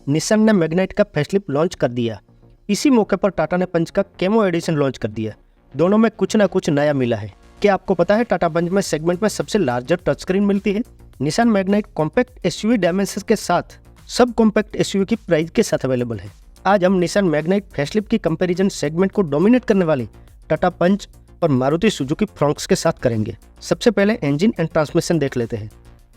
Nissan ने Magnite का facelift launch कर दिया। इसी मौके पर टाटा ने पंच का केमो एडिशन लॉन्च कर दिया। दोनों में कुछ ना कुछ नया मिला है। क्या आपको पता है टाटा पंच में सेगमेंट में सबसे लार्जर टच स्क्रीन मिलती है? Nissan Magnite compact SUV dimensions के साथ सब कॉम्पैक्ट एसयूवी की प्राइस के साथ अवेलेबल है। आज हम निसान मैग्नाइट फेसलिफ्ट की कंपैरिजन सेगमेंट को डोमिनेट करने वाली टाटा पंच और मारुति सुजुकी फ्रॉन्क्स के साथ करेंगे। सबसे पहले इंजन एंड ट्रांसमिशन देख लेते हैं।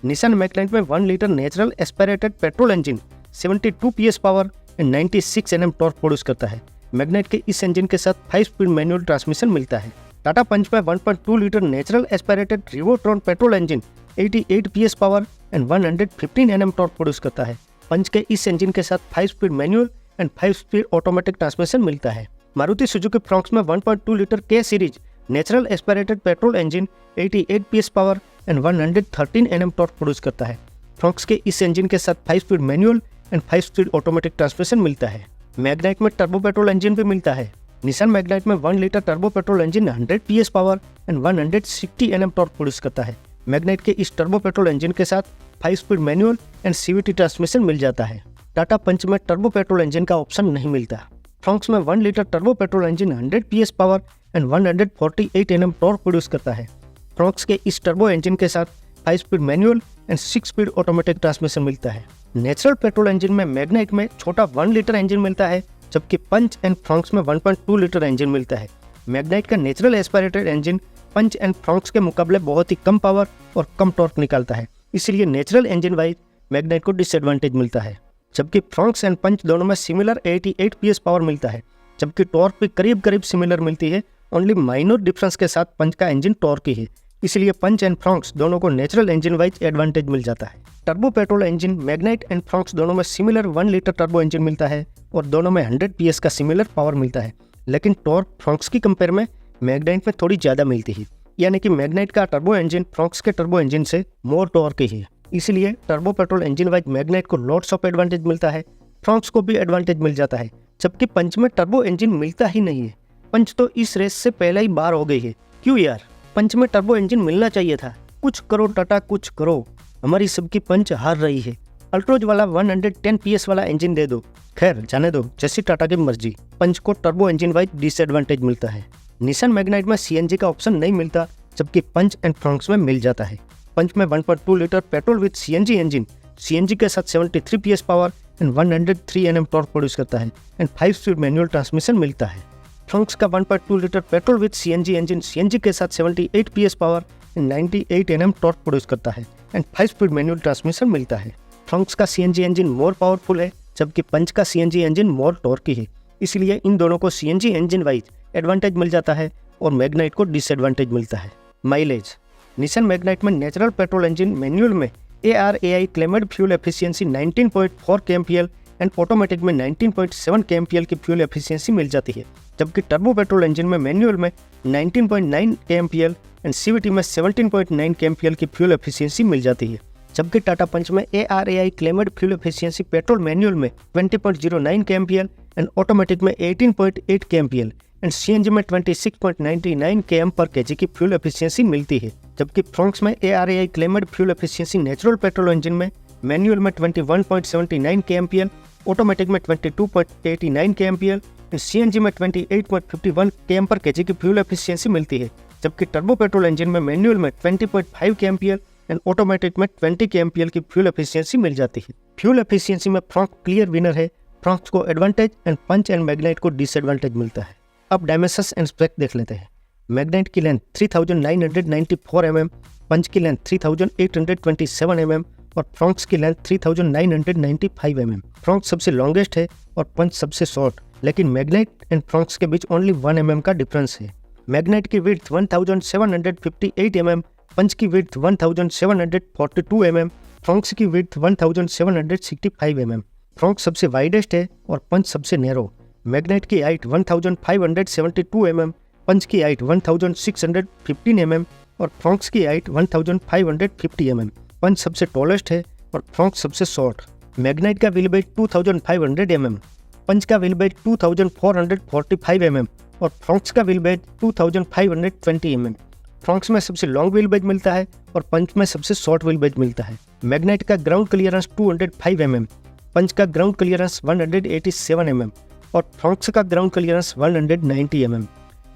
निसान मैग्नाइट में 1 litre natural aspirated petrol engine 72 PS power and 96 Nm torque produce करता है। मैग्नाइट के इस इंजन के साथ 5 स्पीड मैनुअल ट्रांसमिशन मिलता है। टाटा पंच में 1.2 litre natural aspirated Revotron petrol engine 88 PS power and 115 Nm torque produce करता है। पंच के इस इंजन के साथ 5 speed manual and 5 speed automatic transmission मिलता है। मारुति सुजुकी फ्रॉन्क्स में 1.2 litre K series natural aspirated petrol engine 88 PS power and 113 Nm torque produce करता है। फ्रॉन्क्स के इस इंजन के साथ 5 speed manual and 5 speed automatic transmission मिलता है। मैग्नाइट में टर्बो पेट्रोल इंजन भी मिलता है। निसान मैग्नाइट में 1 litre turbo petrol engine 100 PS power and 160 Nm torque produce करता है। मैग्नाइट के इस टर्बो पेट्रोल इंजन के साथ 5 speed manual and CVT transmission मिल जाता है। टाटा पंच में टर्बो पेट्रोल इंजन का ऑप्शन नहीं मिलता। फ्रॉन्क्स में 1 litre turbo petrol engine 100 PS power and 148 Nm torque produce करता है। फ्रॉन्क्स के इस टर्बो इंजन के साथ 5 speed manual and 6 speed automatic transmission मिलता है। नेचुरल पेट्रोल इंजन में मैग्नाइट में छोटा 1 लीटर इंजन मिलता है, जबकि पंच एंड फ्रॉन्क्स में 1.2 लीटर इंजन मिलता है। मैग्नाइट का natural aspirated engine Punch and Fronx के मुकाबले बहुत ही कम पावर और कम टॉर्क निकालता है, इसलिए नेचुरल इंजन वाइज मैग्नाइट को डिसएडवांटेज मिलता है। जबकि फ्रॉन्क्स एंड पंच दोनों में सिमिलर 88 PS पावर मिलता है, जबकि टॉर्क भी करीब करीब सिमिलर मिलती है। ओनली माइनर डिफरेंस के साथ पंच का इंजन टॉर्क ही है, इसलिए पंच एंड फ्रॉन्क्स दोनों को नेचुरल इंजन वाइज एडवांटेज मिल जाता है। Turbo petrol engine Magnite and Fronx दोनों में सिमिलर 1 लीटर टर्बो इंजन मिलता है और दोनों में 100 PS का सिमिलर पावर मिलता है, लेकिन टॉर्क फ्रॉन्क्स की कंपेयर में मैग्नाइट में थोड़ी ज़्यादा मिलती है। यानी कि मैग्नाइट का टर्बो इंजन फ्रॉन्क्स के टर्बो इंजन से मोर टॉर्क ही है, इसलिए turbo petrol engine wise Magnite को लॉट्स ऑफ एडवांटेज मिलता है, फ्रॉन्क्स को भी एडवांटेज मिल जाता है। जबकि पंच में टर्बो इंजन मिलता ही नहीं है। पंच तो इस रेस से पहले ही बाहर हो गई है। क्यों यार, पंच में टर्बो इंजन मिलना चाहिए था। कुछ करो टाटा, कुछ करो। हमारी सबकी पंच हार रही है। अल्ट्रोज वाला 110 PS वाला इंजन दे दो। खैर जाने दो, जैसी टाटा की मर्जी। पंच को टर्बो इंजन वाइज डिसएडवांटेज मिलता है। निसान मैग्नाइट में CNG का ऑप्शन नहीं मिलता, जबकि पंच एंड फ्रॉन्क्स में मिल जाता है। पंच में 1.2 litre petrol with CNG engine, CNG के साथ 73 PS power and 103 Nm torque produce करता है एंड 5 स्पीड मैनुअल ट्रांसमिशन मिलता है। फ्रॉन्क्स का 1.2 litre petrol with CNG engine, CNG के साथ 78 PS power and 98 Nm torque produce करता है एंड 5 स्पीड मैनुअल ट्रांसमिशन मिलता है। फ्रॉन्क्स का CNG इंजन मोर पावरफुल है, जबकि पंच का CNG इंजन मोर टॉर्की है, इसलिए इन दोनों को CNG इंजन वाइज एडवांटेज मिल जाता है और मैग्नाइट को डिसएडवांटेज मिलता है। माइलेज, निसान मैग्नाइट में नेचुरल पेट्रोल इंजन मैनुअल में ARAI claimed fuel efficiency 19.4 kmpl and automatic में 19.7 kmpl की फ्यूल एफिशिएंसी मिल जाती है, जबकि टर्बो पेट्रोल इंजन में मैनुअल में 19.9 kmpl एंड CVT में 17.9 kmpl की फ्यूल एफिशिएंसी मिल जाती है। जबकि टाटा पंच में ARAI claimed fuel efficiency petrol manual में 20.09 kmpl एंड ऑटोमेटिक में 18.8 kmpl एंड CNG में 26.99 km/kg की फ्यूल एफिशिएंसी मिलती है। जबकि फ्रॉन्क्स में ARAI claimed fuel efficiency natural petrol engine में मैनुअल में 21.79 kmpl, ऑटोमेटिक में 22.89 kmpl एंड CNG में 28.51 km/kg की फ्यूल एफिशिएंसी मिलती है। जबकि टर्बो पेट्रोल इंजन में मैनुअल में 20.5 kmpl एंड ऑटोमेटिक में 20 kmpl की फ्यूल एफिशिएंसी मिल जाती है। फ्यूल एफिशिएंसी में फ्रॉन्क क्लियर विनर है। फ्रॉन्क्स को advantage and Punch and Magnite को डिसएडवांटेज मिलता है। अब डायमेंशंस एंड स्पेक देख लेते हैं। मैग्नाइट की लेंथ 3994 mm, पंच की लेंथ 3827 mm और फ्रॉन्क्स की लेंथ 3995 mm। फ्रॉन्क्स सबसे लॉन्गेस्ट है और पंच सबसे शॉर्ट, लेकिन मैग्नाइट एंड फ्रॉन्क्स के बीच ओनली 1 mm का डिफरेंस है। मैग्नाइट की विड्थ 1758 mm, पंच की विड्थ 1742 mm, फ्रॉन्क्स की विड्थ 1765 mm। फ्रॉन्क्स सबसे वाइडेस्ट है और पंच सबसे नैरो। मैग्नाइट की हाइट 1572 mm, पंच की हाइट 1615 mm और फ्रॉन्क्स की हाइट 1550 mm। पंच सबसे टॉलेस्ट है और फ्रॉन्क्स सबसे शॉर्ट। मैग्नाइट का व्हील बेस 2500 mm, पंच का व्हील बेस 2445 mm और फ्रॉन्क्स का व्हील बेस 2520 mm। फ्रॉन्क्स में सबसे लॉन्ग व्हील बेस मिलता है और पंच में सबसे शॉर्ट व्हील बेस मिलता है। मैग्नाइट का ग्राउंड क्लियरेंस 205 mm, पंच का ग्राउंड क्लियरेंस 187 mm और फ्रॉक्स का ग्राउंड क्लियरेंस 190 mm।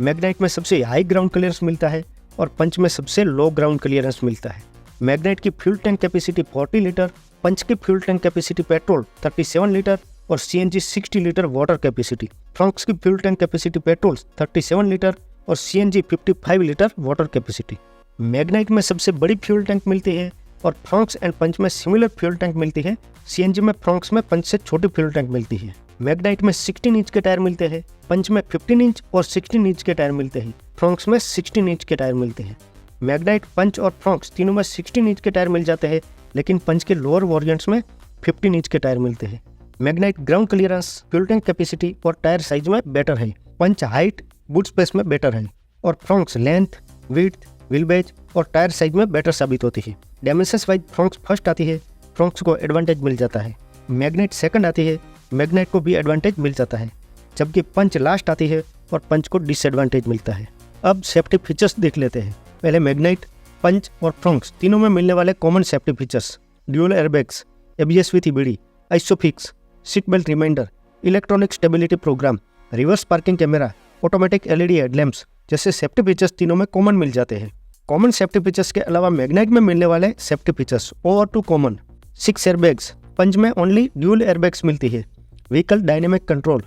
मैग्नाइट में सबसे हाई ग्राउंड क्लियरेंस मिलता है और पंच में सबसे लो ग्राउंड क्लियरेंस मिलता है। मैग्नाइट की fuel tank capacity 40 litre, Punch की fuel tank capacity petrol 37 litre और CNG 60 litre water capacity. Fronx की fuel tank capacity petrol 37 litre और CNG 55 litre water capacity. Magnite में सबसे बड़ी फ्यूल टैंक मिलती है और फ्रॉक्स एंड पंच में सिमिलर फ्यूल टैंक मिलती है। सीएनजी में फ्रॉक्स में पंच से छोटी फ्यूल टैंक मिलती है। मैग्नाइट में 16 इंच के टायर मिलते हैं, पंच में 15 इंच और 16 इंच के टायर मिलते हैं, फ्रॉक्स में 16 इंच के टायर मिलते हैं। मैग्नाइट, पंच और फ्रॉक्स तीनों में 16 इंच के टायर मिल जाते हैं, लेकिन पंच के लोअर वेरिएंट्स में 15 इंच के टायर मिलते हैं। Magnite ground clearance, fuel tank capacity और टायर साइज में बेटर है, पंच हाइट, बूट स्पेस में बेटर है और फ्रॉक्स लेंथ, विड्थ, व्हीलबेज और टायर साइज में बेटर साबित होती है। डायमेंशंस वाइज फ्रॉक्स फर्स्ट आती है, फ्रॉक्स को एडवांटेज मिल जाता है। मैग्नाइट सेकंड आती है, मैग्नाइट को भी एडवांटेज मिल जाता है, जबकि पंच लास्ट आती है और पंच को डिसएडवांटेज मिलता है। अब सेफ्टी फीचर्स देख लेते हैं। पहले मैग्नाइट, पंच और फ्रॉक्स तीनों में मिलने वाले common safety features: dual airbags, ABS with EBD, isofix, seat belt reminder, electronic stability programme, reverse parking camera, automatic LED headlamps जैसे सेफ्टी फीचर्स तीनों में कॉमन मिल जाते हैं। कॉमन सेफ्टी फीचर्स के अलावा मैग्नाइट में मिलने वाले safety features over to common: 6 airbags, Punch में ओनली ड्यूल एयरबैग्स मिलती है, vehicle dynamic control,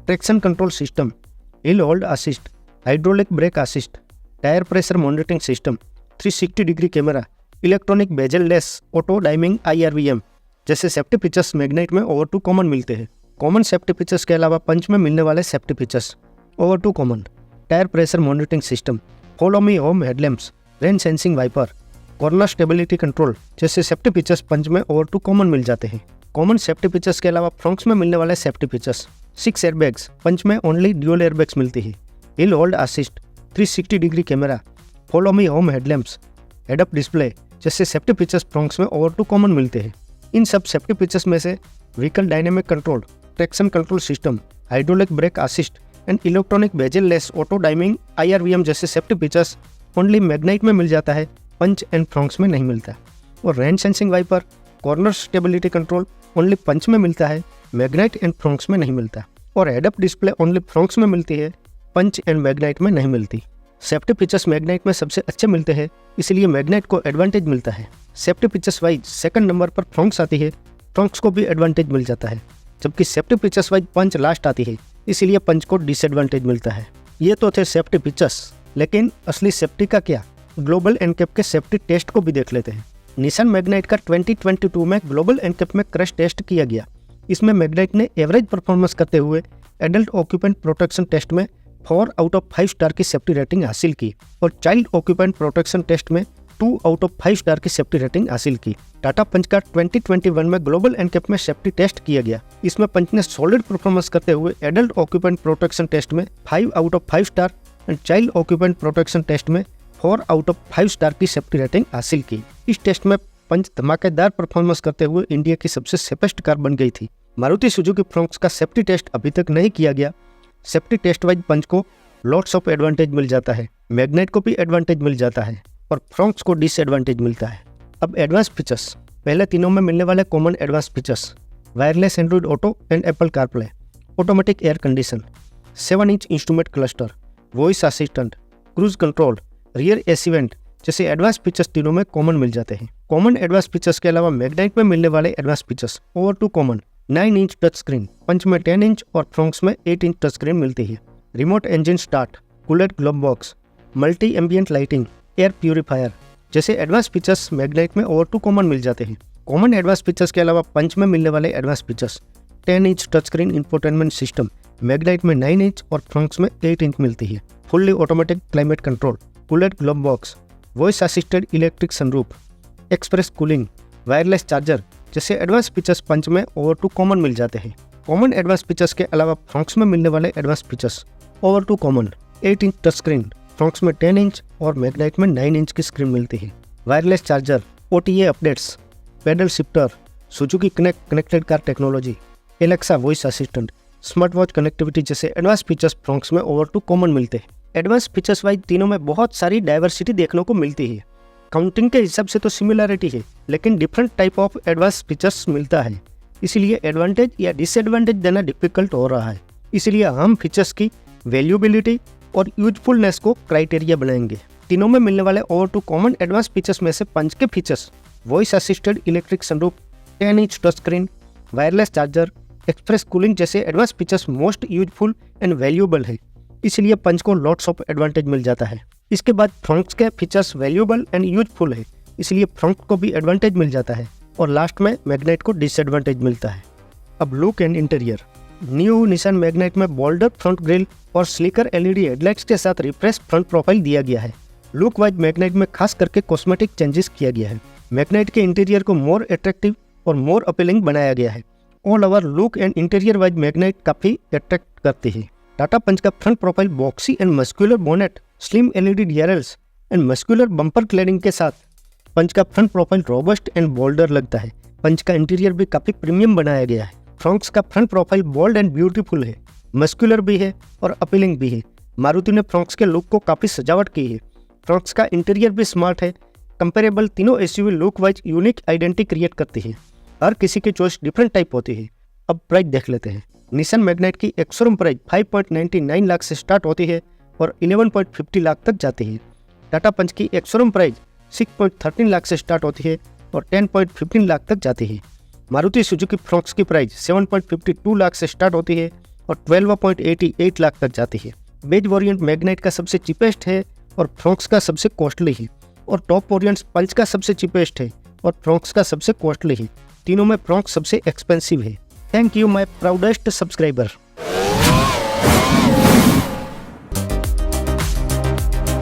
traction control system, hill hold assist, hydraulic brake assist, tyre pressure monitoring system, 360 degree camera, electronic bezel less auto dimming IRVM जैसे safety features Magnite में over to common मिलते हैं। Common safety features के अलावा पंच में मिलने वाले safety features over to common: tyre pressure monitoring system, follow me home headlamps, rain sensing wiper, corner stability control जैसे सेफ्टी फीचर्स पंच में ओवर टू कॉमन मिल जाते हैं। कॉमन सेफ्टी फीचर्स के अलावा फ्रॉक्स में मिलने वाले सेफ्टी फीचर्स: 6 एयरबैग्स, पंच में ओनली ड्यूल एयरबैग्स मिलती है, hill hold assist, 360 degree camera, follow me home headlamps, head up display जैसे सेफ्टी फीचर्स फ्रॉक्स में ओवर टू कॉमन मिलते हैं। इन सब सेफ्टी फीचर्स में से vehicle dynamic control, traction control system, hydraulic brake assist and electronic bezel less auto dimming IRVM जैसे safety features only Magnite में मिल जाता है, पंच एंड फ्रॉक्स में नहीं मिलता। और rain sensing wiper, corner stability control only Punch में मिलता है, मैग्नाइट एंड फ्रॉक्स में नहीं मिलता। और head up display only Fronx में मिलती है, पंच एंड मैग्नाइट में नहीं मिलती। सेफ्टी फीचर्स मैग्नाइट में सबसे अच्छे मिलते हैं, इसलिए मैग्नाइट को एडवांटेज मिलता है। Safety features wise second number पर फ्रॉक्स आती है, फ्रॉक्स को भी एडवांटेज मिल जाता है, जबकि सेफ्टी फीचर्स वाइज पंच लास्ट आती है, इसलिए पंच को डिसएडवांटेज मिलता है। ये तो थे सेफ्टी फीचर्स, लेकिन असली सेफ्टी का क्या? ग्लोबल एनकैप के सेफ्टी टेस्ट को भी देख लेते हैं। निसान मैग्नाइट का 2022 में ग्लोबल एनकैप में क्रैश टेस्ट किया गया। इसमें मैग्नाइट ने एवरेज परफॉर्मेंस करते हुए एडल्ट ऑक्यूपेंट प्रोटेक्शन टेस्ट में 4 आउट ऑफ 5 स्टार की सेफ्टी रेटिंग हासिल की और चाइल्ड ऑक्यूपेंट प्रोटेक्शन टेस्ट में 2 आउट ऑफ 5 स्टार की सेफ्टी रेटिंग हासिल की। टाटा पंच का 2021 में ग्लोबल एनकैप में सेफ्टी टेस्ट किया गया। इसमें पंच ने सॉलिड परफॉर्मेंस करते हुए एडल्ट ऑक्यूपेंट प्रोटेक्शन टेस्ट में 5 out of 5 star and child occupant protection test में 4 आउट ऑफ 5 स्टार की सेफ्टी रेटिंग हासिल की। इस टेस्ट में पंच धमाकेदार परफॉर्मेंस करते हुए इंडिया की सबसे सेफेस्ट कार बन गई थी। मारुति सुजुकी फ्रॉक्स का सेफ्टी टेस्ट अभी तक नहीं किया गया। सेफ्टी टेस्ट वाइज पंच को लॉट्स ऑफ एडवांटेज मिल जाता है, मैग्नाइट को भी एडवांटेज मिल जाता है और फ्रॉक्स को डिसएडवांटेज मिलता है। अब एडवांस फीचर्स। पहले तीनों में मिलने वाले common advance features: wireless Android auto and Apple CarPlay, automatic air condition, 7 inch instrument cluster, voice assistant, cruise control, rear AC vent जैसे एडवांस फीचर्स तीनों में कॉमन मिल जाते हैं। कॉमन एडवांस फीचर्स के अलावा मैग्नाइट में मिलने वाले advance features over to common: 9 inch touch screen, Punch में 10 इंच और फ्रॉक्स में 8 इंच टच स्क्रीन मिलती है, remote engine start, cooled glove box, multi ambient lighting, air purifier जैसे एडवांस फीचर्स मैग्नाइट में ओवर टू कॉमन मिल जाते हैं। कॉमन एडवांस फीचर्स के अलावा पंच में मिलने वाले advance features: 10 inch touch screen infotainment system, Magnite में 9 इंच और फ्रॉक्स में 8 इंच मिलती है, fully automatic climate control, cooled glove box, voice assisted electric sunroof, express cooling, wireless charger जैसे एडवांस फीचर्स पंच में ओवर टू कॉमन मिल जाते हैं। कॉमन एडवांस फीचर्स के अलावा फ्रॉक्स में मिलने वाले advance features over to common: 8 inch touch screen, Fronx में 10 इंच और मैग्नाइट में 9 इंच की स्क्रीन मिलती है, wireless charger, OTA updates, pedal shifter, Suzuki connected car technology, Alexa voice assistant, smart watch connectivity जैसे एडवांस फीचर्स फ्रॉक्स में over to common मिलते हैं। एडवांस फीचर्स वाइज तीनों में बहुत सारी डाइवर्सिटी देखने को मिलती है। काउंटिंग के हिसाब से तो सिमिलरिटी है, लेकिन different type of advance features मिलता है। इसलिए एडवांटेज या डिसएडवांटेज देना डिफिकल्ट हो रहा है। इसलिए हम फीचर्स की वैल्यूबिलिटी और यूजफुलनेस को क्राइटेरिया बनाएंगे। तीनों में मिलने वाले ओवर 2 कॉमन एडवांस फीचर्स में से पंच के features voice assisted electric sunroof, 10 inch touch screen, wireless charger, express cooling जैसे advance features most useful and valuable है। इसलिए पंच को लॉट्स ऑफ एडवांटेज मिल जाता है। इसके बाद फ्रंट्स के फीचर्स वैल्यूएबल एंड यूजफुल है, इसलिए फ्रंट को भी एडवांटेज मिल जाता है। और लास्ट में मैग्नेट को डिसएडवांटेज मिलता है। अब look and interior. New Nissan magnet में बोल्डर फ्रंट ग्रिल और स्लीकर एलईडी हेडलाइट्स के साथ रिफ्रेश फ्रंट प्रोफाइल दिया गया है। लुक वाइज मैग्नेट में खास करके कॉस्मेटिक चेंजेस किया गया है। मैग्नेट के इंटीरियर को मोर अट्रैक्टिव और मोर अपीलिंग बनाया गया है। All over look and interior wise magnet काफी अट्रैक्ट करते हैं। टाटा पंच का front profile boxy and muscular bonnet, slim LED DRLs and muscular bumper cladding के साथ पंच का front profile robust and boulder लगता है। पंच का इंटीरियर भी काफी प्रीमियम बनाया गया है। फ्रंक्स का front profile bold and beautiful है, मस्कुलर भी है और अपीलिंग भी है। मारुति ने फ्रंक्स के लुक को काफी सजावट की है। फ्रंक्स का इंटीरियर भी स्मार्ट है। कंपेरेबल तीनों SUV look wise unique identity create करती है। हर किसी की चॉइस डिफरेंट टाइप होती है। अब प्राइस देख लेते हैं। निसान मैग्नेट की एक्स-शोरूम प्राइस 5.99 लाख से स्टार्ट होती है और 11.50 लाख तक जाती है। टाटा पंच की एक्स-शोरूम प्राइस 6.13 लाख से स्टार्ट होती है और 10.15 लाख तक जाती है। मारुति सुजुकी फ्रंक्स की प्राइस 7.52 लाख से स्टार्ट होती है और 12.88 लाख तक जाती है। बेज वेरिएंट मैग्नेट का सबसे चीपेस्ट है और फ्रंक्स का सबसे कॉस्टली है। और टॉप वेरिएंट पंच का सबसे चीपेस्ट है और फ्रंक्स का सबसे कॉस्टली है। तीनों में फ्रंक्स सबसे एक्सपेंसिव है। Thank you my proudest subscriber.